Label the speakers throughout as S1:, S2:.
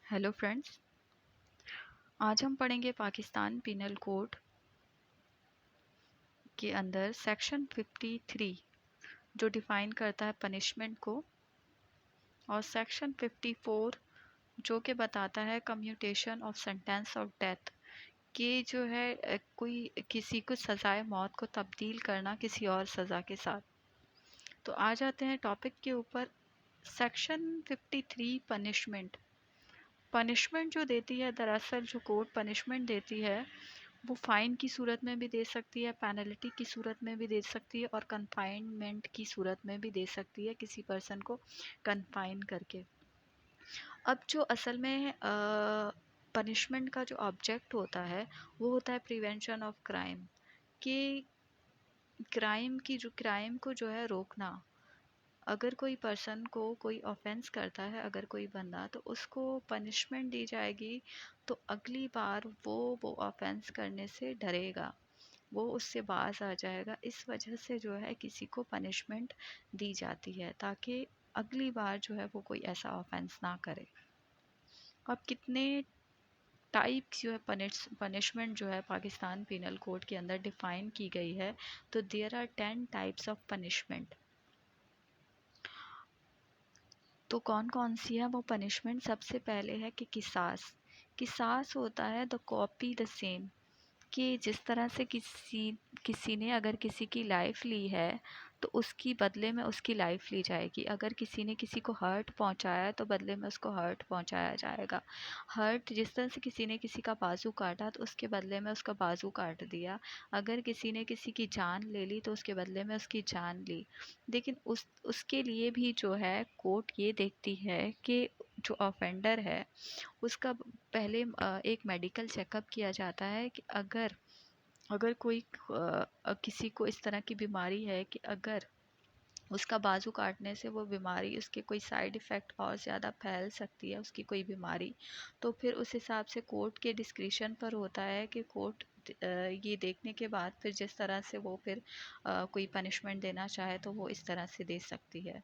S1: Hello friends, आज हम पढ़ेंगे पाकिस्तान पिनल कोड के अंदर सेक्शन 53 जो डिफ़ाइन करता है पनिशमेंट को, और सेक्शन 54 जो कि बताता है commutation of sentence of death कि जो है कोई किसी को सज़ाए मौत को तब्दील करना किसी और सज़ा के साथ। तो आ जाते हैं टॉपिक के ऊपर। सेक्शन 53 पनिशमेंट जो देती है, दरअसल जो कोर्ट पनिशमेंट देती है वो फ़ाइन की सूरत में भी दे सकती है, पेनल्टी की सूरत में भी दे सकती है, और कन्फाइनमेंट की सूरत में भी दे सकती है, किसी पर्सन को कन्फाइन करके। अब जो असल में पनिशमेंट का जो ऑब्जेक्ट होता है वो होता है प्रिवेंशन ऑफ क्राइम, कि क्राइम को जो है रोकना। अगर कोई पर्सन को कोई ऑफेंस करता है, अगर कोई बंदा, तो उसको पनिशमेंट दी जाएगी, तो अगली बार वो ऑफेंस करने से डरेगा, वो उससे बाज आ जाएगा। इस वजह से जो है किसी को पनिशमेंट दी जाती है ताकि अगली बार जो है वो कोई ऐसा ऑफेंस ना करे। अब कितने टाइप जो है पनिशमेंट जो है पाकिस्तान पिनल कोड के अंदर डिफ़ाइन की गई है, तो there are 10 types of punishment. तो कौन कौन सी है वो पनिशमेंट? सबसे पहले है कि किसास होता है द कॉपी द सेम, कि जिस तरह से किसी ने अगर किसी की लाइफ ली है तो उसकी बदले में उसकी लाइफ ली जाएगी। अगर किसी ने किसी को हर्ट पहुंचाया है तो बदले में उसको हर्ट पहुंचाया जाएगा। हर्ट जिस तरह से किसी ने किसी का बाजू काटा तो उसके बदले में उसका बाजू काट दिया। अगर किसी ने किसी की जान ले ली तो उसके बदले में उसकी जान ली। लेकिन उसके लिए भी जो है कोर्ट ये देखती है कि जो ऑफेंडर है उसका पहले एक मेडिकल चेकअप किया जाता है कि अगर अगर कोई किसी को इस तरह की बीमारी है कि अगर उसका बाजू काटने से वो बीमारी, उसके कोई साइड इफ़ेक्ट और ज़्यादा फैल सकती है, उसकी कोई बीमारी, तो फिर उस हिसाब से कोर्ट के डिस्क्रिशन पर होता है कि कोर्ट ये देखने के बाद फिर जिस तरह से वो फिर कोई पनिशमेंट देना चाहे तो वो इस तरह से दे सकती है।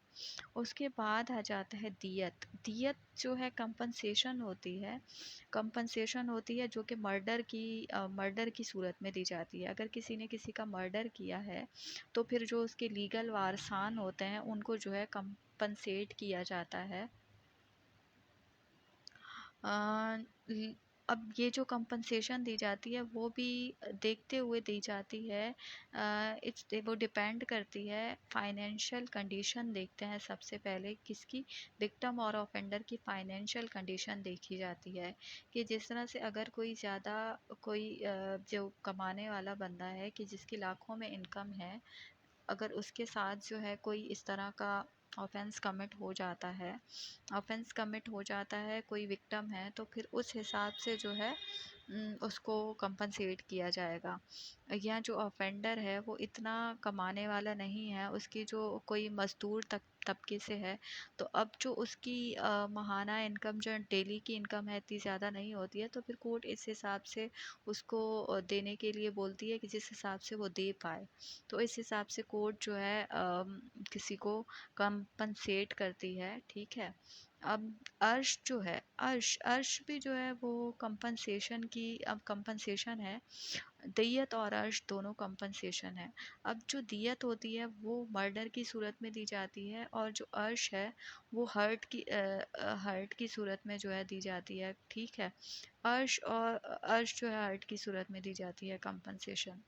S1: उसके बाद आ जाता है दियत। दियत जो है कंपनसेशन होती है जो कि मर्डर की सूरत में दी जाती है। अगर किसी ने किसी का मर्डर किया है तो फिर जो उसके लीगल वारसान होते हैं उनको जो है कंपनसेट किया जाता है। अब ये जो कंपनसेशन दी जाती है वो भी देखते हुए दी जाती है। वो डिपेंड करती है, फाइनेंशियल कंडीशन देखते हैं सबसे पहले किसकी, विक्टिम और ऑफेंडर की फाइनेंशियल कंडीशन देखी जाती है। कि जिस तरह से अगर कोई ज़्यादा कोई जो कमाने वाला बंदा है कि जिसकी लाखों में इनकम है, अगर उसके साथ जो है कोई इस तरह का ऑफेंस कमिट हो जाता है, कोई विक्टिम है, तो फिर उस हिसाब से जो है उसको कंपनसेट किया जाएगा। या जो ऑफेंडर है वो इतना कमाने वाला नहीं है, उसकी जो कोई मज़दूर तबके से है, तो अब जो उसकी माहाना इनकम जो डेली की इनकम है इतनी ज़्यादा नहीं होती है, तो फिर कोर्ट इस हिसाब से उसको देने के लिए बोलती है कि जिस हिसाब से वो दे पाए। तो इस हिसाब से कोर्ट जो है किसी को कंपनसेट करती है, ठीक है। अब अर्श जो है, अर्श भी जो है वो कंपनसेशन है। दियत और अर्श दोनों कंपनसेशन है। अब जो दियत होती है वो मर्डर की सूरत में दी जाती है, और जो अर्श है वो हर्ट की सूरत में जो है दी जाती है, ठीक है। अर्श जो है हर्ट की सूरत में दी जाती है कंपनसेशन।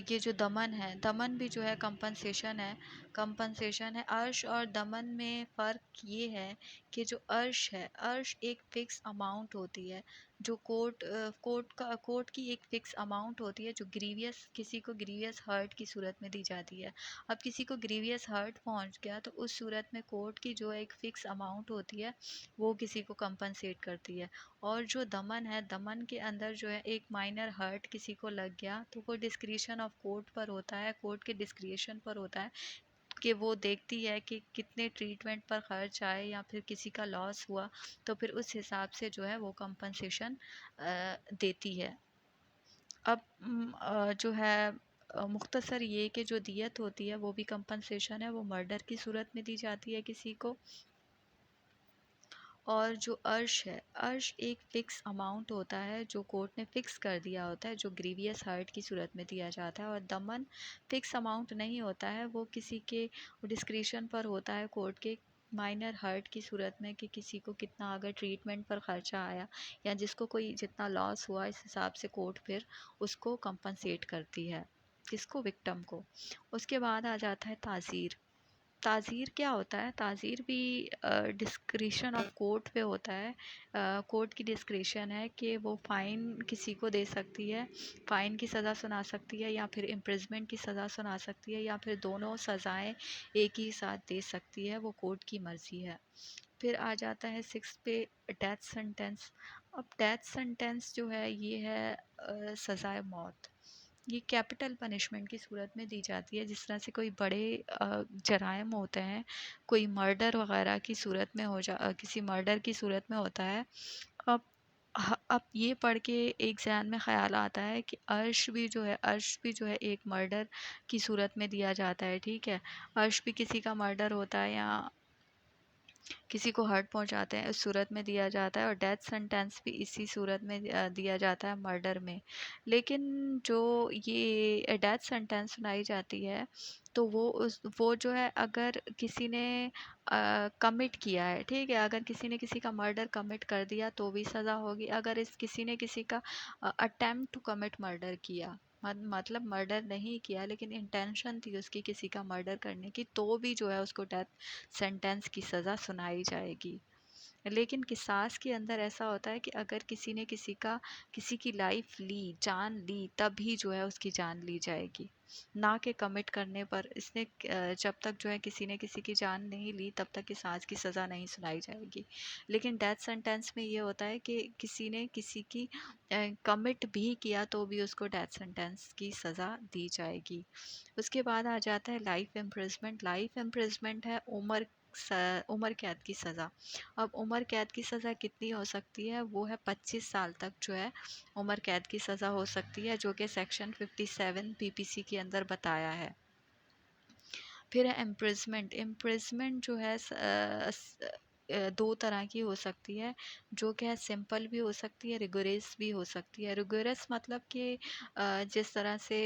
S1: ये जो दमन भी जो है कंपनसेशन है। अर्श और दमन में फ़र्क ये है कि जो अर्श एक फ़िक्स अमाउंट होती है, जो कोर्ट की एक फ़िक्स अमाउंट होती है जो किसी को ग्रीवियस हर्ट की सूरत में दी जाती है। अब किसी को ग्रीवियस हर्ट पहुंच गया तो उस सूरत में कोर्ट की जो एक फ़िक्स अमाउंट होती है वो किसी को कंपनसेट करती है। और जो दमन के अंदर जो है एक माइनर हर्ट किसी को लग गया तो वो डिस्क्रिशन ऑफ कोर्ट पर होता है, कोर्ट के डिस्क्रिशन पर होता है कि वो देखती है कि कितने ट्रीटमेंट पर खर्च आए या फिर किसी का लॉस हुआ, तो फिर उस हिसाब से जो है वो कंपनसेशन देती है। अब जो है मुख्तसर ये कि जो दियत होती है वो भी कंपनसेशन है, वो मर्डर की सूरत में दी जाती है किसी को। और जो अर्श है, अर्श एक फ़िक्स अमाउंट होता है जो कोर्ट ने फ़िक्स कर दिया होता है, जो ग्रीवियस हर्ट की सूरत में दिया जाता है। और दमन फ़िक्स अमाउंट नहीं होता है, वो किसी के डिस्क्रिशन पर होता है कोर्ट के, माइनर हर्ट की सूरत में कि किसी को कितना अगर ट्रीटमेंट पर ख़र्चा आया या जिसको कोई जितना लॉस हुआ, इस हिसाब से कोर्ट फिर उसको कंपनसेट करती है, किसको, विक्टिम को। उसके बाद आ जाता है ताज़ीर। ताज़ीर क्या होता है? ताज़ीर भी डिस्क्रिशन ऑफ कोर्ट पे होता है। कोर्ट की डिस्क्रिशन है कि वो फ़ाइन किसी को दे सकती है, फ़ाइन की सज़ा सुना सकती है, या फिर इम्प्रिजमेंट की सज़ा सुना सकती है, या फिर दोनों सज़ाएं एक ही साथ दे सकती है, वो कोर्ट की मर्ज़ी है। फिर आ जाता है 6 पे डेथ सेंटेंस। अब डेथ सेंटेंस जो है ये है सज़ाए मौत। ये कैपिटल पनिशमेंट की सूरत में दी जाती है, जिस तरह से कोई बड़े जराइम होते हैं, कोई मर्डर वगैरह की सूरत में किसी मर्डर की सूरत में होता है। अब अब ये पढ़ के एक ज़हन में ख़्याल आता है कि अर्श भी जो है एक मर्डर की सूरत में दिया जाता है, ठीक है। अर्श भी किसी का मर्डर होता है या किसी को हर्ट पहुंचाते हैं, इस सूरत में दिया जाता है। और डेथ सेंटेंस भी इसी सूरत में दिया जाता है, मर्डर में। लेकिन जो ये डेथ सेंटेंस सुनाई जाती है, तो वो जो है, अगर किसी ने कमिट किया है, ठीक है, अगर किसी ने किसी का मर्डर कमिट कर दिया तो भी सज़ा होगी। अगर इस किसी ने किसी का अटेम्प्ट टू कमिट मर्डर किया, मतलब मर्डर नहीं किया लेकिन इंटेंशन थी उसकी किसी का मर्डर करने की, तो भी जो है उसको डेथ सेंटेंस की सज़ा सुनाई जाएगी। लेकिन किसास के अंदर ऐसा होता है कि अगर किसी ने किसी की लाइफ ली, जान ली, तभी जो है उसकी जान ली जाएगी, ना कि कमिट करने पर। जब तक जो है किसी ने किसी की जान नहीं ली, तब तक किसास की सज़ा नहीं सुनाई जाएगी। लेकिन डेथ सेंटेंस में ये होता है कि किसी ने किसी की कमिट भी किया तो भी उसको डेथ सेंटेंस की सज़ा दी जाएगी। उसके बाद आ जाता है लाइफ इम्प्रिजमेंट। लाइफ इम्प्रिजमेंट है उम्र कैद की सज़ा। अब उम्र कैद की सज़ा कितनी हो सकती है? वो है 25 साल तक जो है उम्र कैद की सज़ा हो सकती है, जो कि सेक्शन 57 पीपीसी के अंदर बताया है। फिर है इम्प्रिजमेंट। इम्प्रिजमेंट जो है दो तरह की हो सकती है, जो कि है सिंपल भी हो सकती है, रिगोरस भी हो सकती है। रिगोरस मतलब कि जिस तरह से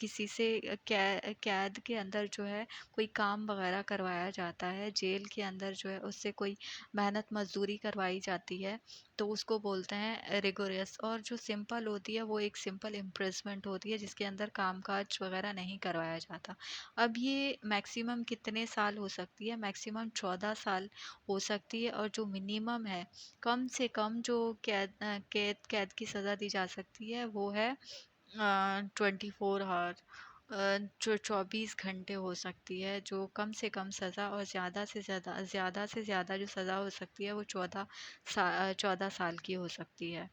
S1: किसी से कैद के अंदर जो है कोई काम वगैरह करवाया जाता है, जेल के अंदर जो है उससे कोई मेहनत मजदूरी करवाई जाती है, तो उसको बोलते हैं रिगोरस। और जो सिंपल होती है वो एक सिंपल इम्प्रिजमेंट होती है, जिसके अंदर कामकाज वगैरह नहीं करवाया जाता। अब ये मैक्सिमम कितने साल हो सकती है? मैक्सिमम 14 साल हो सकती है। और जो मिनिमम है, कम से कम जो कैद की सज़ा दी जा सकती है, वो है 24 आवर, जो 24 घंटे हो सकती है, जो कम से कम सज़ा। और ज़्यादा से ज़्यादा जो सज़ा हो सकती है वो 14 साल की हो सकती है।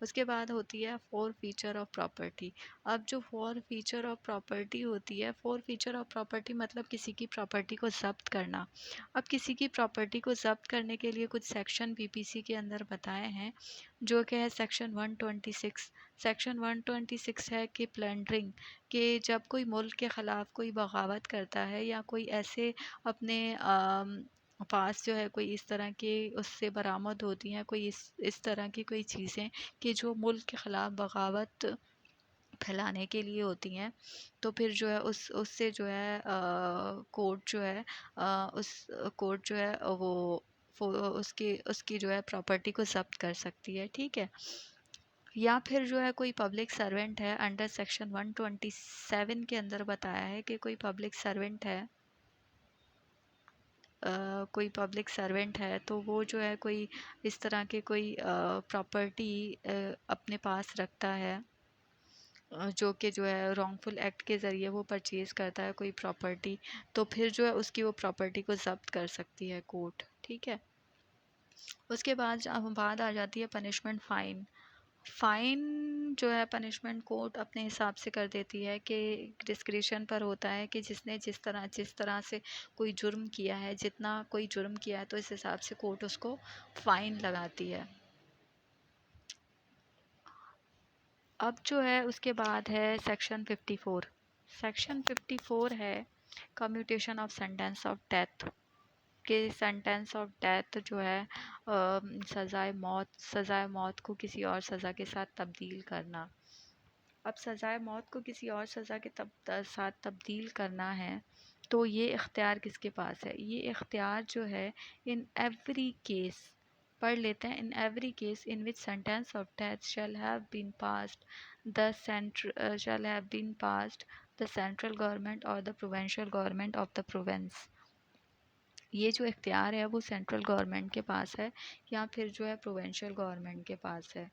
S1: उसके बाद होती है फोर फीचर ऑफ प्रॉपर्टी। अब जो फोर फीचर ऑफ प्रॉपर्टी होती है, फोर फीचर ऑफ प्रॉपर्टी मतलब किसी की प्रॉपर्टी को ज़ब्त करना। अब किसी की प्रॉपर्टी को ज़ब्त करने के लिए कुछ सेक्शन पीपीसी के अंदर बताए हैं, जो कि है सेक्शन 126। सेक्शन 126 है कि प्लंडरिंग, कि जब कोई मुल्क के ख़िलाफ़ कोई बगावत करता है या कोई ऐसे अपने पास जो है कोई इस तरह के उससे बरामद होती हैं कोई इस तरह की कोई चीज़ें कि जो मुल्क के ख़िलाफ़ बगावत फैलाने के लिए होती हैं, तो फिर जो है उससे जो है कोर्ट जो है उस कोर्ट जो है उसकी उसकी जो है प्रॉपर्टी को ज़ब्त कर सकती है, ठीक है। या फिर जो है कोई पब्लिक सर्वेंट है, अंडर सेक्शन 127 के अंदर बताया है कि कोई पब्लिक सर्वेंट है, कोई पब्लिक सर्वेंट है, तो वो जो है कोई इस तरह के कोई प्रॉपर्टी अपने पास रखता है, जो कि जो है रॉन्गफुल एक्ट के ज़रिए वो परचेज़ करता है कोई प्रॉपर्टी, तो फिर जो है उसकी वो प्रॉपर्टी को ज़ब्त कर सकती है कोर्ट, ठीक है। उसके बाद आ जाती है पनिशमेंट फ़ाइन। फ़ाइन जो है पनिशमेंट कोर्ट अपने हिसाब से कर देती है, कि डिस्क्रिशन पर होता है कि जिसने जिस तरह से कोई जुर्म किया है, जितना कोई जुर्म किया है, तो इस हिसाब से कोर्ट उसको फ़ाइन लगाती है। अब जो है उसके बाद है सेक्शन 54। सेक्शन 54 है commutation of sentence of death. के सेंटेंस ऑफ डेथ जो है सज़ाए मौत को किसी और सज़ा के साथ तब्दील करना। अब सज़ाए मौत को किसी और सज़ा के साथ तब्दील करना है तो ये इख्तियार किसके पास है? ये इख्तियार जो है इन एवरी केस, पढ़ लेते हैं, in every case in which sentence of death shall have been passed the central government और the provincial government of the province. ये जो इख्तियार है वो सेंट्रल गवर्नमेंट के पास है या फिर जो है प्रोविंशियल गवर्नमेंट के पास है।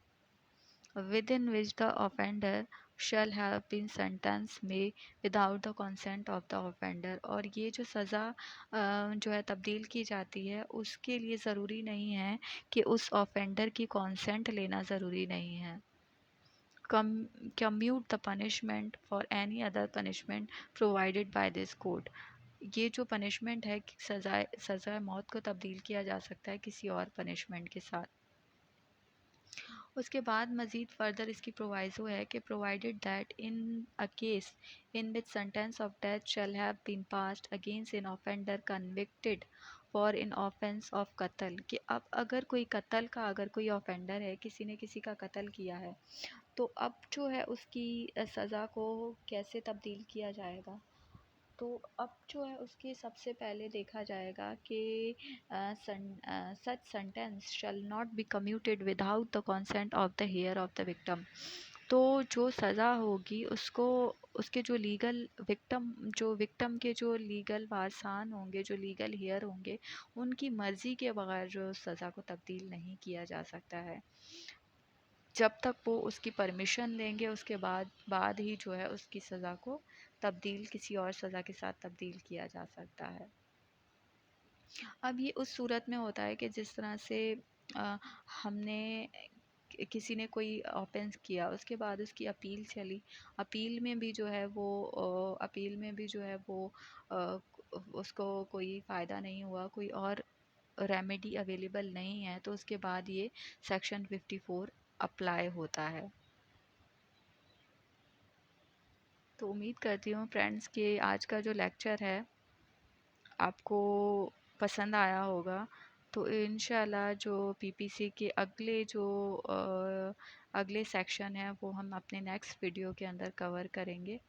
S1: within which the offender shall have been sentenced may without the consent of the offender। और ये जो सज़ा जो है तब्दील की जाती है उसके लिए ज़रूरी नहीं है कि उस ऑफेंडर की कॉन्सेंट लेना ज़रूरी नहीं है। commute the punishment for any other punishment provided by this code। ये जो पनिशमेंट है सज़ाए मौत को तब्दील किया जा सकता है किसी और पनिशमेंट के साथ। उसके बाद मज़ीद फर्दर इसकी प्रोवाइज़ो है कि provided that in a case in which sentence of death shall have been passed against an offender convicted for in offence of कत्ल। कि अब अगर कोई कत्ल का अगर कोई ऑफेंडर है, किसी ने किसी का कत्ल किया है, तो अब जो है उसकी सज़ा को कैसे तब्दील किया जाएगा? तो अब जो है उसके सबसे पहले देखा जाएगा कि such sentence shall not be commuted without the consent of the heir of the victim. तो जो सज़ा होगी उसको उसके जो विक्टिम के जो लीगल वारसान होंगे, जो लीगल हेयर होंगे, उनकी मर्ज़ी के बगैर जो सज़ा को तब्दील नहीं किया जा सकता है। जब तक वो उसकी परमिशन लेंगे उसके बाद ही जो है उसकी सज़ा को तब्दील किसी और सज़ा के साथ तब्दील किया जा सकता है। अब ये उस सूरत में होता है कि जिस तरह से हमने किसी ने कोई ऑफेंस किया, उसके बाद उसकी अपील चली, अपील में भी जो है वो उसको कोई फ़ायदा नहीं हुआ, कोई और रेमेडी अवेलेबल नहीं है, तो उसके बाद ये सेक्शन 54 अप्लाई होता है। तो उम्मीद करती हूँ फ्रेंड्स कि आज का जो लेक्चर है आपको पसंद आया होगा। तो इंशाल्लाह जो पीपीसी के अगले सेक्शन है वो हम अपने नेक्स्ट वीडियो के अंदर कवर करेंगे।